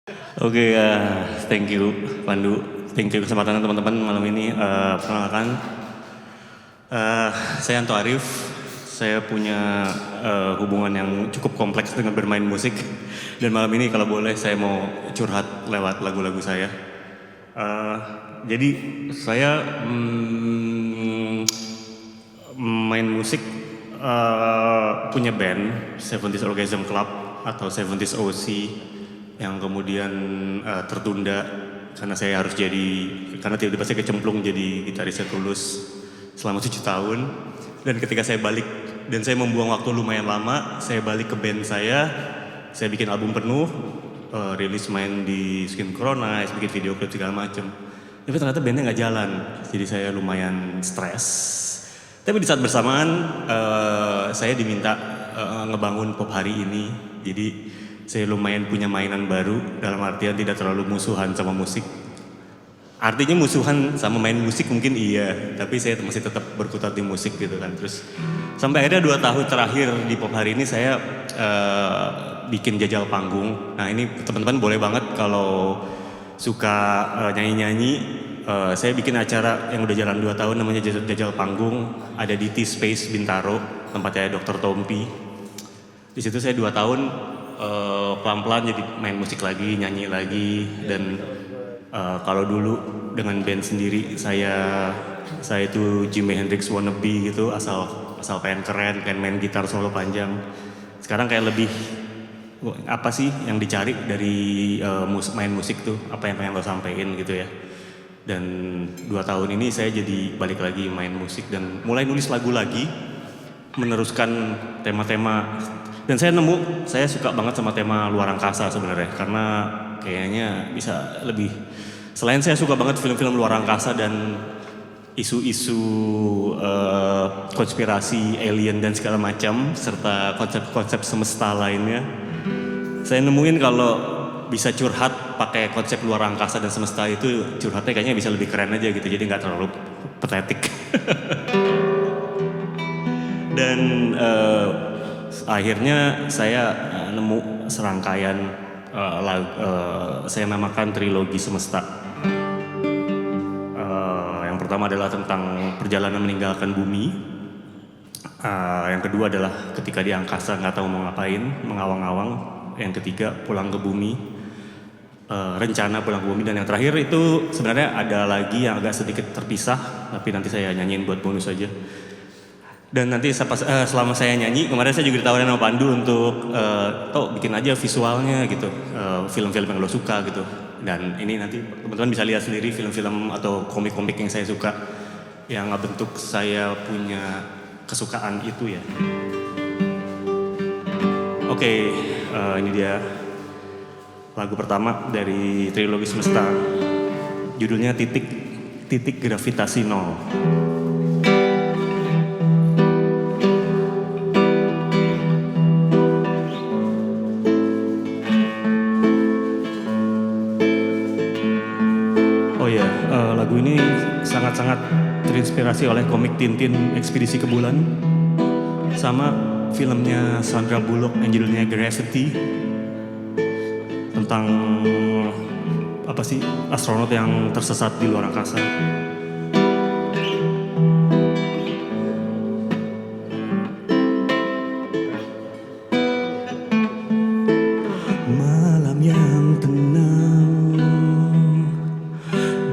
Oke, thank you Pandu, thank you kesempatan teman-teman malam ini. Perkenalkan, saya Anto Arif. Saya punya hubungan yang cukup kompleks dengan bermain musik. Dan malam ini kalau boleh saya mau curhat lewat lagu-lagu saya. Jadi saya main musik, punya band 70s Orgasm Club atau 70s OC yang kemudian tertunda karena saya harus karena tiba-tiba saya kecemplung jadi gitarisnya Tulus selama 7 tahun. Dan ketika saya balik dan saya membuang waktu lumayan lama, saya balik ke band saya bikin album penuh, rilis main di Synchronize, bikin video klip segala macem. Tapi ternyata bandnya nggak jalan, jadi saya lumayan stres. Tapi di saat bersamaan saya diminta ngebangun pop hari ini, jadi saya lumayan punya mainan baru, dalam artian tidak terlalu musuhan sama musik. Artinya musuhan sama main musik mungkin iya, tapi saya masih tetap berkutat di musik gitu kan. Terus sampai akhirnya 2 tahun terakhir di pop hari ini saya bikin jajal panggung. Nah ini teman-teman boleh banget kalau suka nyanyi-nyanyi. Saya bikin acara yang udah jalan 2 tahun namanya jajal panggung, ada di T-Space Bintaro, tempatnya Dr. Tompi. Di situ saya 2 tahun pelan-pelan jadi main musik lagi, nyanyi lagi. Dan kalau dulu dengan band sendiri saya itu Jimi Hendrix wannabe gitu, asal pengen keren, pengen main gitar solo panjang. Sekarang kayak lebih apa sih yang dicari dari main musik tuh, apa yang pengen lo sampein gitu ya. Dan 2 tahun ini saya jadi balik lagi main musik dan mulai nulis lagu lagi, meneruskan tema-tema. Dan saya suka banget sama tema luar angkasa sebenarnya, karena kayaknya bisa lebih, selain saya suka banget film-film luar angkasa dan isu-isu konspirasi alien dan segala macam, serta konsep-konsep semesta lainnya, saya nemuin kalau bisa curhat pakai konsep luar angkasa dan semesta itu, curhatnya kayaknya bisa lebih keren aja gitu, jadi nggak terlalu patetik. Dan akhirnya saya nemu serangkaian saya namakan trilogi semesta. Yang pertama adalah tentang perjalanan meninggalkan bumi. Yang kedua adalah ketika di angkasa nggak tahu mau ngapain, mengawang-awang. Yang ketiga pulang ke bumi, rencana pulang ke bumi. Dan yang terakhir itu sebenarnya ada lagi yang agak sedikit terpisah, tapi nanti saya nyanyiin buat bonus aja. Dan nanti selama saya nyanyi, kemarin saya juga ditawarin sama Pandu untuk bikin aja visualnya gitu, film-film yang lo suka gitu. Dan ini nanti teman-teman bisa lihat sendiri film-film atau komik-komik yang saya suka, yang ngebentuk saya punya kesukaan itu ya. Oke, ini dia lagu pertama dari trilogi semesta, judulnya Titik Gravitasi Nol. Lagu ini sangat-sangat terinspirasi oleh komik Tintin Ekspedisi ke Bulan, sama filmnya Sandra Bullock yang judulnya Gravity, tentang apa sih, astronot yang tersesat di luar angkasa. Malam yang tenang,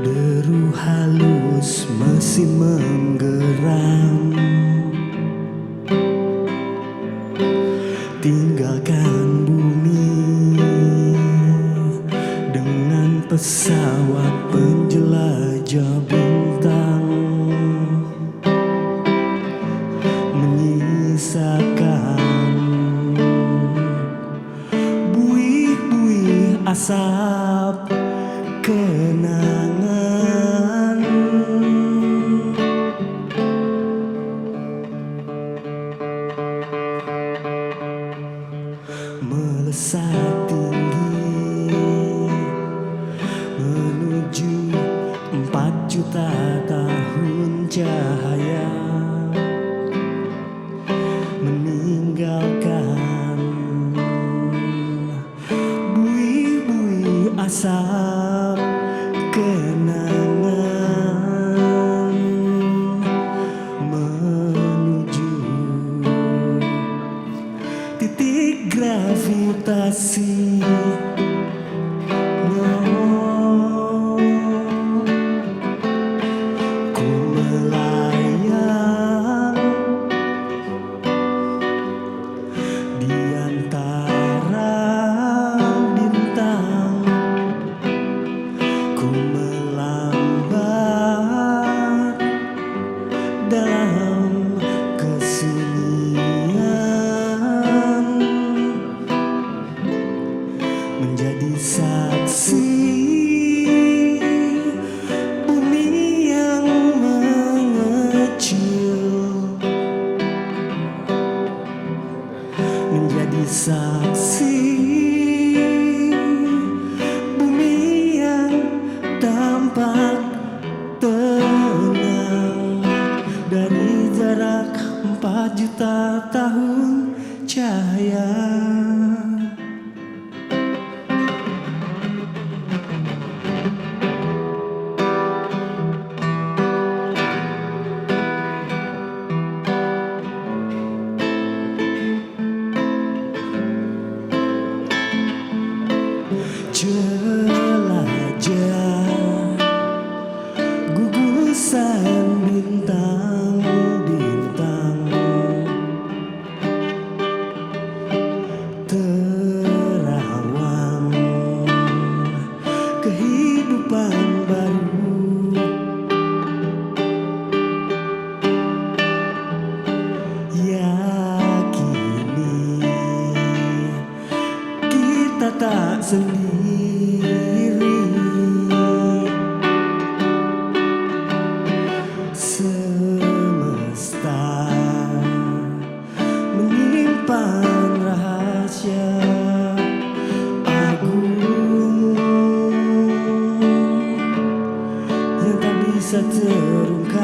deru halus masih menggeram. Tinggalkan bumi dengan pesawat penjelajah bintang, menyisakan buih-buih asap kenangan. Melesat tinggi menuju 4 juta tahun cahaya, meninggalkan buih-buih asap kenangan menuju titik gravitasi. Ku melayang di antara bintang, ku melambat dalam kesunyian, menjadi saksi bumi yang mengecil, menjadi saksi bumi yang tampak tenang dari jarak 4 juta tahun cahaya. Jelajah gugusan bintang-bintang, terawang kehidupan baru. Yakini kita tak sendiri. Semesta menyimpan rahasia agung yang tak bisa terungkap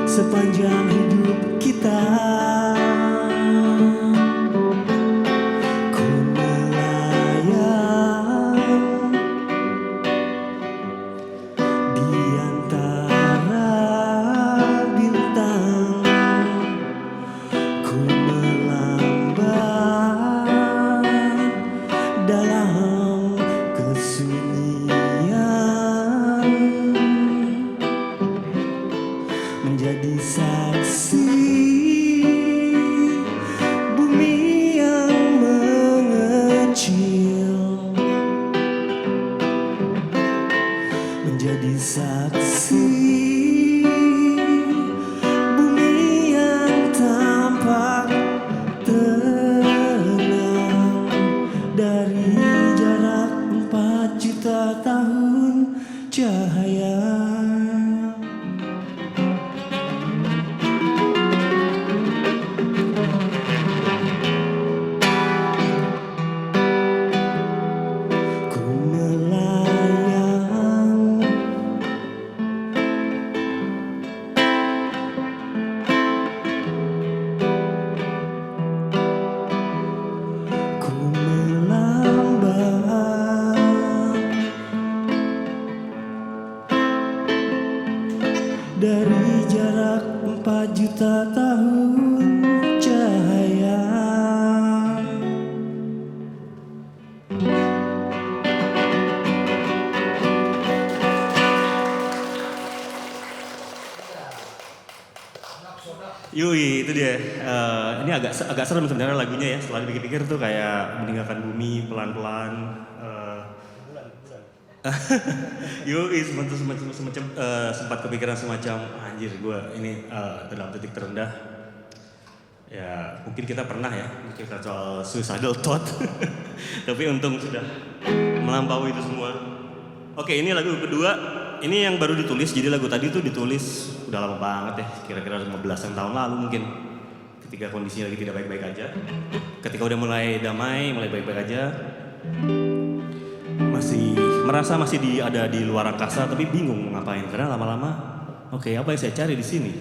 sepanjang hidup kita. Ku melayang di antara bintang, ku melambat dalam kesunyian, menjadi saksi bumi yang mengecil, menjadi saksi bumi yang tampak tenang dari jarak 4 juta tahun cahaya. Ku melayang ku melambat dari jarak 4 juta tahun cahaya. Yui, itu dia. Ini agak serem sebenarnya lagunya ya. Setelah dipikir-pikir tuh kayak meninggalkan bumi pelan-pelan. Yui, sempat kepikiran semacam anjir gue ini dalam titik terendah. Ya mungkin kita pernah ya kita soal suicidal thought. Tapi untung sudah melampaui itu semua. Oke, ini lagu kedua. Ini yang baru ditulis, jadi lagu tadi tuh ditulis udah lama banget ya, kira-kira 15-an tahun lalu mungkin. Ketika kondisinya lagi tidak baik-baik aja. Ketika udah mulai damai, mulai baik-baik aja. Merasa masih ada di luar angkasa, tapi bingung ngapain. Karena lama-lama, oke, apa yang saya cari di sini?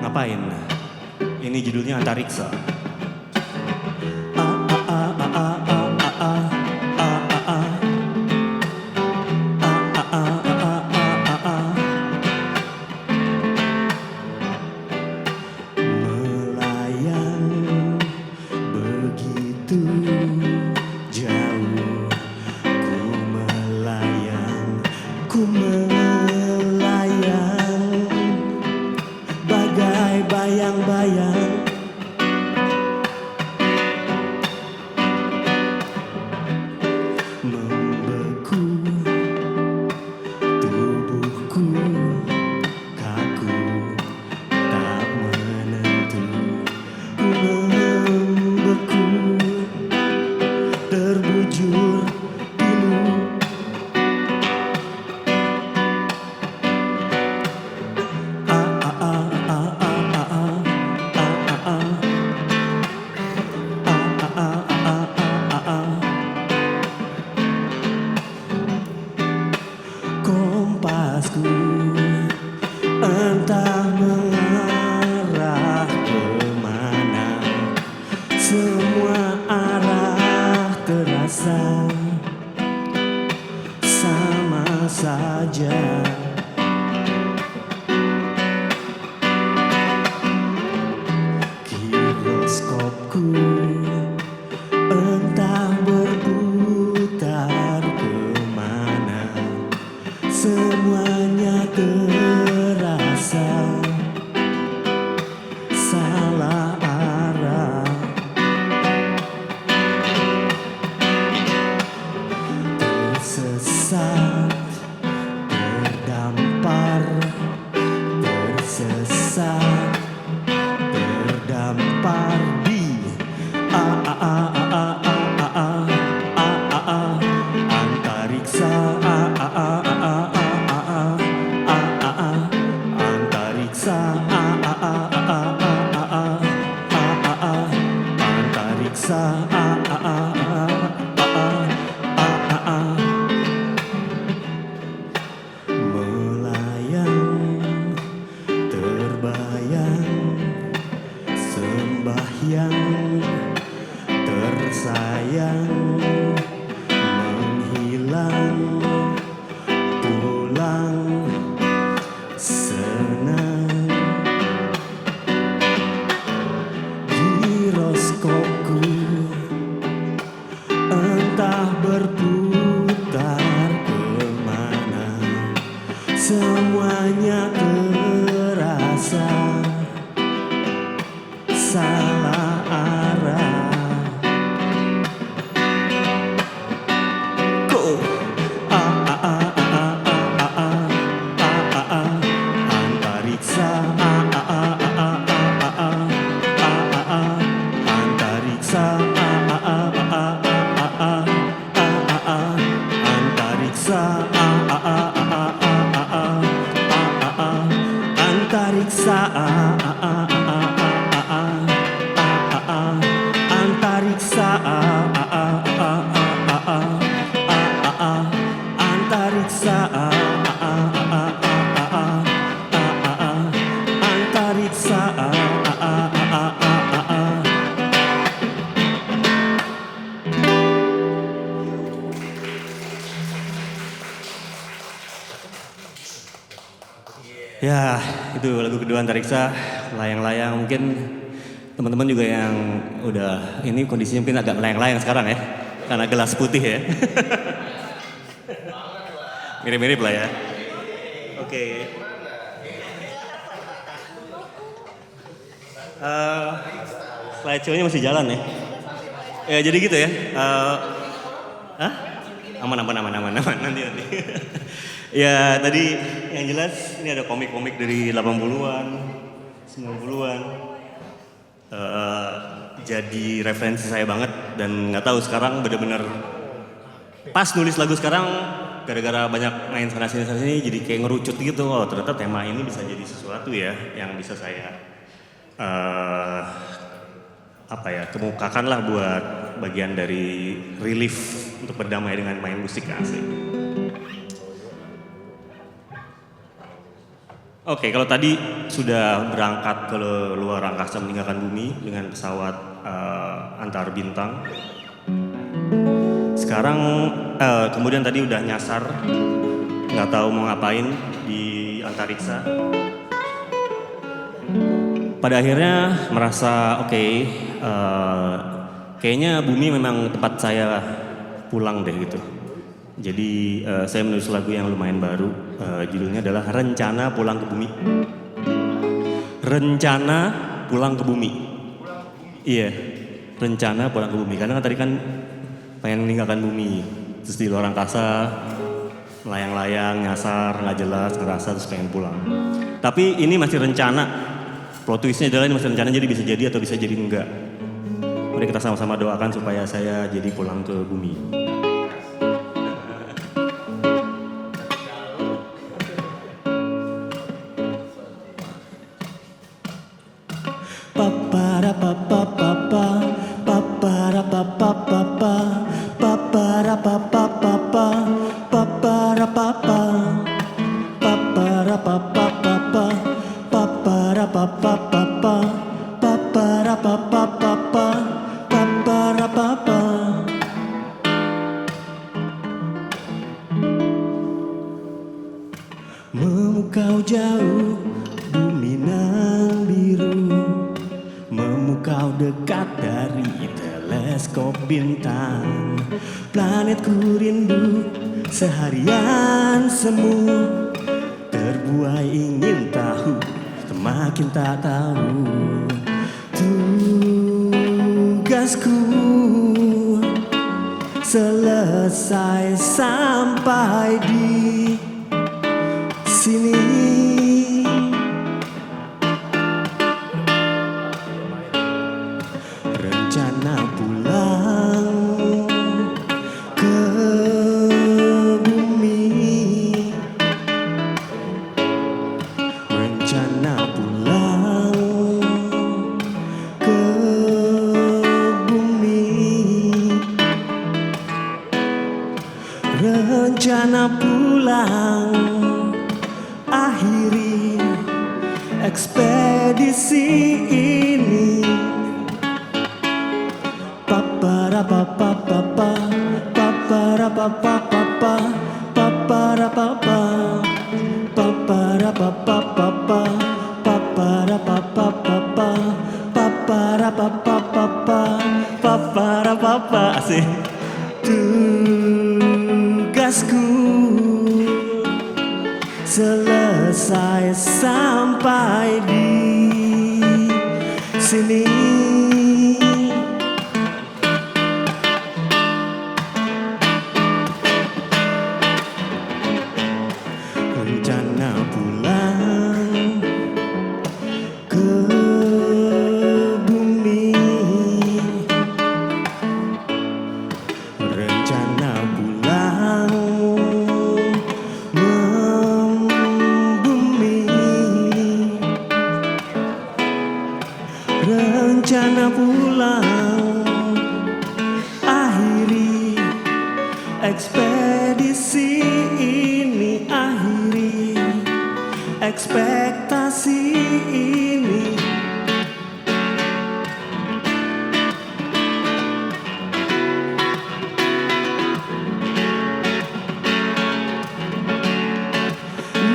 Ngapain? Ini judulnya Antariksa. semua arah terasa sama saja. Giroskopku entah berputar kemana, semuanya terasa salah arah. Tersesat, terdampar, tersesat, terdampar di antariksa, antariksa, antariksa, melayang, terbayang, sembahyang, tersayang, menghilang, pulang, senang. Giroskopku entah berputar kemana, semuanya terasa salah arah. Go. Antariksa, antariksa, antariksa, antariksa, antariksa, antariksa, antariksa. Ya, itu lagu kedua Antariksa, layang-layang. Mungkin teman-teman juga yang udah ini kondisinya mungkin agak melayang-layang sekarang ya, karena gelas putih ya. Mirip-mirip lah ya. Oke. Slideshow-nya masih jalan ya. Ya jadi gitu ya. Hah? Aman nanti. Ya tadi yang jelas ini ada komik-komik dari 80-an, 90-an. Jadi referensi saya banget dan nggak tahu sekarang bener-bener pas nulis lagu sekarang gara-gara banyak main sana sini jadi kayak ngerucut gitu. Oh ternyata tema ini bisa jadi sesuatu ya yang bisa saya kemukakan lah buat bagian dari relief untuk berdamai dengan main musik asik. Oke, kalau tadi sudah berangkat ke luar angkasa meninggalkan bumi dengan pesawat antar bintang. Sekarang kemudian tadi udah nyasar, nggak tahu mau ngapain di antariksa. Pada akhirnya merasa oke, kayaknya bumi memang tempat saya pulang deh gitu. Jadi saya menulis lagu yang lumayan baru, judulnya adalah Rencana Pulang ke Bumi. Rencana pulang ke bumi. Iya, rencana pulang ke bumi. Karena tadi kan pengen meninggalkan bumi, terus di luar angkasa, melayang-layang, nyasar, nggak jelas, ngerasa terus pengen pulang. Tapi ini masih rencana. Plot twistnya adalah ini masih rencana, jadi bisa jadi atau bisa jadi enggak. Mari kita sama-sama doakan supaya saya jadi pulang ke bumi. teleskop bintang. Planetku rindu seharian semu, terbuai ingin tahu, semakin tak tahu. Tugasku selesai sampai di sini. Rencana pulang ke bumi, rencana pulang ke bumi, rencana pulang akhiri ekspedisi ini. Paparapapapapa, paparapapapapa, paparapapa, paparapapapapa, paparapapapapa, paparapapapapa, paparapapa. Asik. Tugasku selesai sampai di sini. Rencana pulang ke bumi, rencana pulang membumi, rencana pulang akhiri ekspedisi ini, akhiri ekspektasi ini.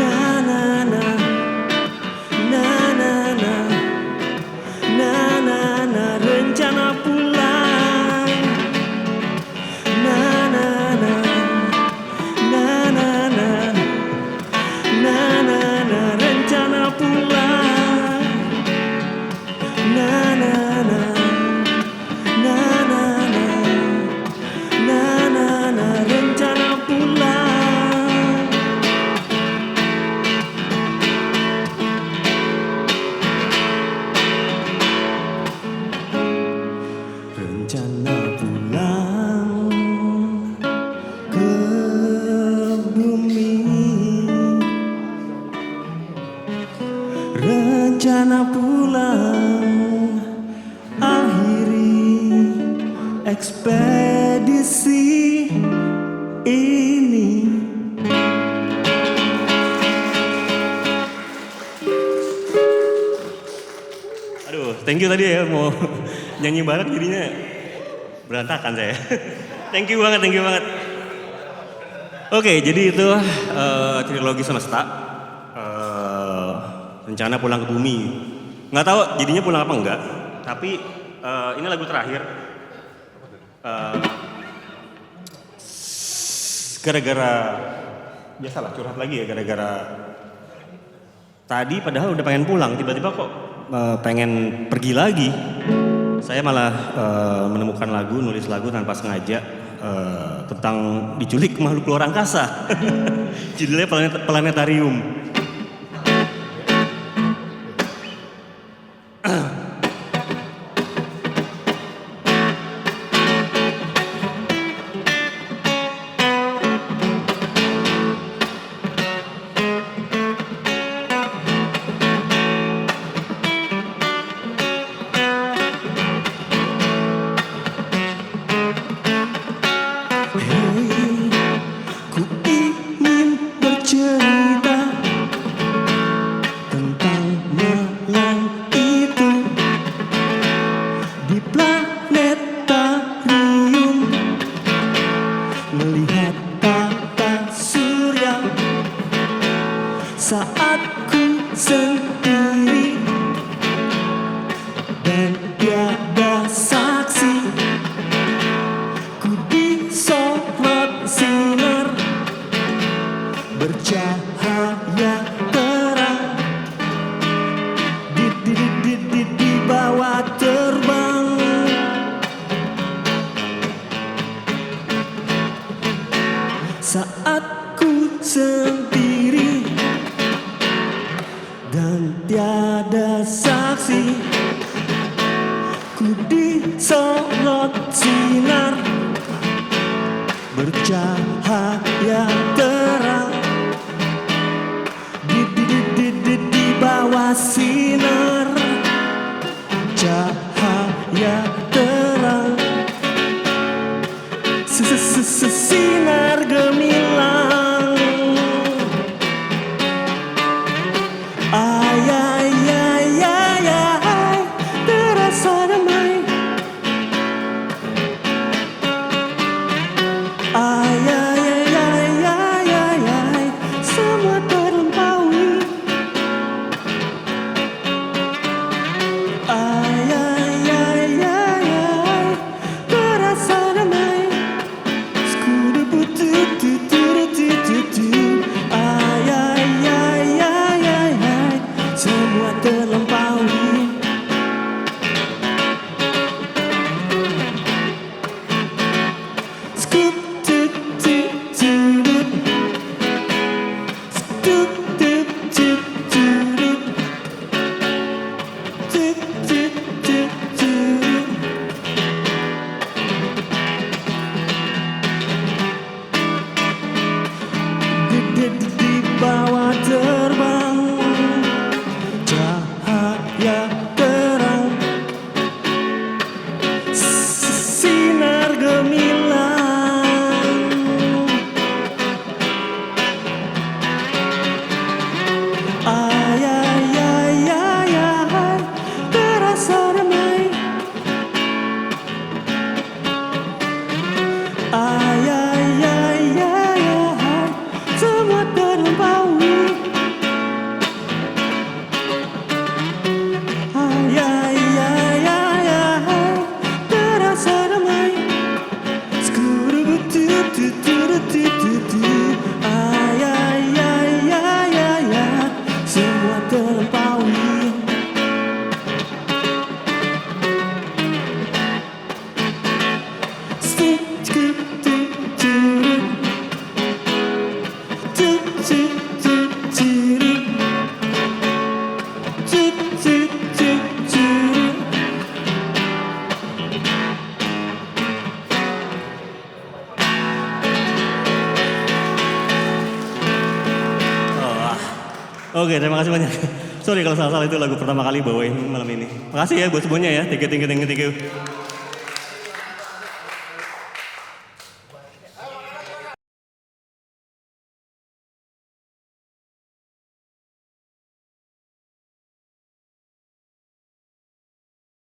Na na na, na na na, na na na, rencana pulang. Na na na, na na na, na na na, rencana pulang. Na na na, na na na, na na na, rencana pulang. Rencana pulang ke bumi, rencana pulang akhiri ekspedisi ini. Aduh, thank you tadi ya, mau nyanyi bareng jadinya berantakan saya. Thank you banget, thank you banget. Oke, jadi itu trilogi semesta. Rencana pulang ke bumi. Nggak tahu jadinya pulang apa enggak. Tapi ini lagu terakhir. Gara-gara biasalah curhat lagi ya, gara-gara tadi padahal udah pengen pulang, tiba-tiba kok pengen pergi lagi. Saya malah menemukan lagu, nulis lagu tanpa sengaja tentang diculik makhluk luar angkasa. Judulnya Planetarium. Ku ingin bercerita sinar bercahaya terang di bawah sinar cahaya terang sinar gemilang ay ay ay ay ay terasa damai ay ay ay ay ay ay ay semua terlampaui ay ay ay ay ay terasa damai skudu butu tu tu tu tu tu ay ay ay ay ay ay semua terlampaui skup tu tu tu skup tu tu tu tu tu tu tu di bawah terbang cahaya terang sinar gemilang ay ay ay ay ay terasa damai ay ay ay ay ay semua terlampaui ay ay ay ay ay terasa damai skudu tu tu tu tu tu tu ay ay ay ay ay ay semua terlampaui Oke, terima kasih banyak. Sorry kalau salah-salah itu lagu pertama kali bawain malam ini. Makasih ya buat semuanya ya. Thank you, thank you, thank you, thank you.